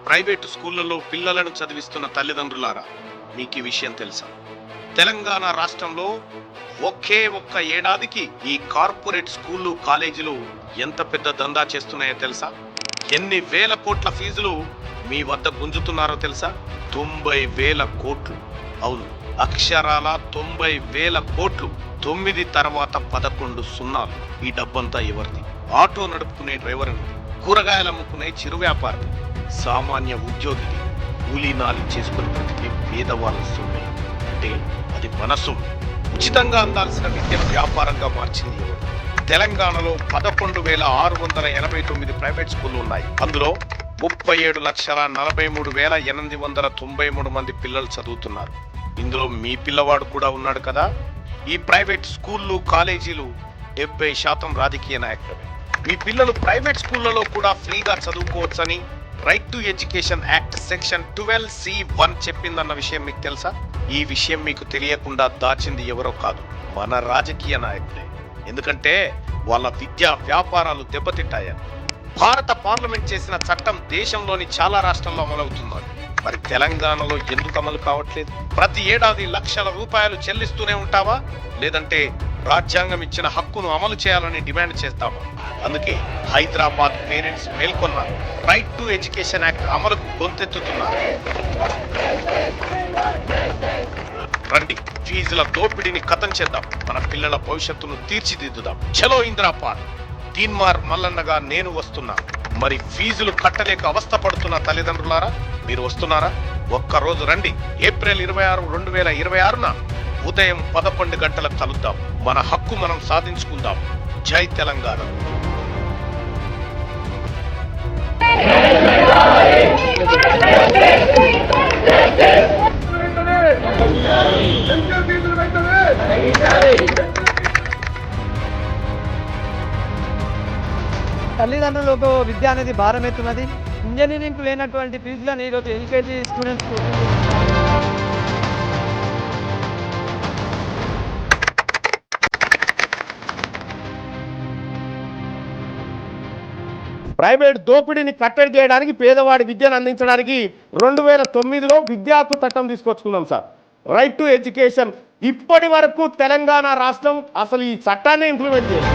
Private స్కూళ్లలో పిల్లలను చదివిస్తున్న తల్లిదండ్రులారా, మీకు ఈ విషయం తెలుసా? తెలంగాణ రాష్ట్రంలో ఒకే ఒక్క ఏడాదికి ఈ కార్పొరేట్ స్కూళ్ళు కాలేజీలు ఎంత పెద్ద దందా చేస్తున్నాయో తెలుసా? ఎన్ని వేల కోట్ల ఫీజులు మీ వద్ద గుంజుతున్నారో తెలుసా? 90,000 కోట్లు. అవును, అక్షరాల 90,000 కోట్లు. 9 తర్వాత 11 సున్నాలు. ఈ డబ్బంతా ఎవరిది? ఆటో నడుపుకునే డ్రైవర్, కూరగాయలు అమ్ముకునే చిరు వ్యాపారం, సామాన్య ఉద్యోగిది, కూలీనాలు చేసుకుని బ్రతికే పేదవాళ్ళ సొమ్ము. అంటే అది మన సొమ్ము. ఉచితంగా అందాల్సిన విద్యను వ్యాపారంగా మార్చింది ఎవరు? తెలంగాణలో 11,689 ప్రైవేట్ స్కూళ్లు ఉన్నాయి. అందులో 37,43,893 మంది పిల్లలు చదువుతున్నారు. ఇందులో మీ పిల్లవాడు కూడా ఉన్నాడు కదా. ఈ ప్రైవేట్ స్కూళ్ళు కాలేజీలు 70% రాజకీయ నాయకులే. మీ పిల్లలు ప్రైవేట్ స్కూళ్లలో కూడా ఫ్రీగా చదువుకోవచ్చని right to education act section 12(c)(1) చెప్పిందన్న విషయం మీకు తెలుసా? ఈ విషయం మీకు తెలియకుండా దాచింది ఎవరో కాదు, మన రాజకీయ నాయకులే. ఎందుకంటే వాళ్ళ విద్యా వ్యాపారాలు దెబ్బతింటాయని. భారత పార్లమెంట్ చేసిన చట్టం దేశంలోని చాలా రాష్ట్రాల్లో అమలవుతున్నది. మరి తెలంగాణలో ఎందుకు అమలు కావట్లేదు? ప్రతి ఏడాది లక్షల రూపాయలు చెల్లిస్తూనే ఉంటావా? లేదంటే రాజ్యాంగం ఇచ్చిన హక్కును అమలు చేయాలని డిమాండ్ చేస్తామా? అందుకే హైదరాబాద్ పేరెంట్స్ మేల్కొన్నారు. రైట్ టు ఎడ్యుకేషన్ యాక్ట్ అమలుకు గొంతెత్తుతున్నారు. రండి, ఫీజుల దోపిడీని ఖతం చేద్దాం, మన పిల్లల భవిష్యత్తును తీర్చిదిద్దుదాం. చలో ఇందిరాపార్. తీన్మార్ మల్లన్నగా నేను వస్తున్నా. మరి ఫీజులు కట్టలేక అవస్థ పడుతున్న తల్లిదండ్రులారా, మీరు వస్తున్నారా? ఒక్కరోజు రండి. ఏప్రిల్ 26, 2026న ఉదయం 11 గంటలకు కలుద్దాం. మన హక్కు మనం సాధించుకుందాం. జై తెలంగాణ. తల్లిదండ్రులకు విద్య అనేది భారం ఎత్తున్నది. ఇంజనీరింగ్ లేనటువంటి ఫీజులను ఈరోజు ఎల్కేజీ స్టూడెంట్స్ ప్రైవేట్ దోపిడీని కట్టడి చేయడానికి, పేదవాడి విద్యను అందించడానికి 2009లో విద్యా హక్కు చట్టం తీసుకొచ్చుకున్నాం సార్. Right to education. ఇప్పటి వరకు తెలంగాణ రాష్ట్రం అసలు ఈ చట్టాన్ని ఇంప్లిమెంట్ చేయాలి.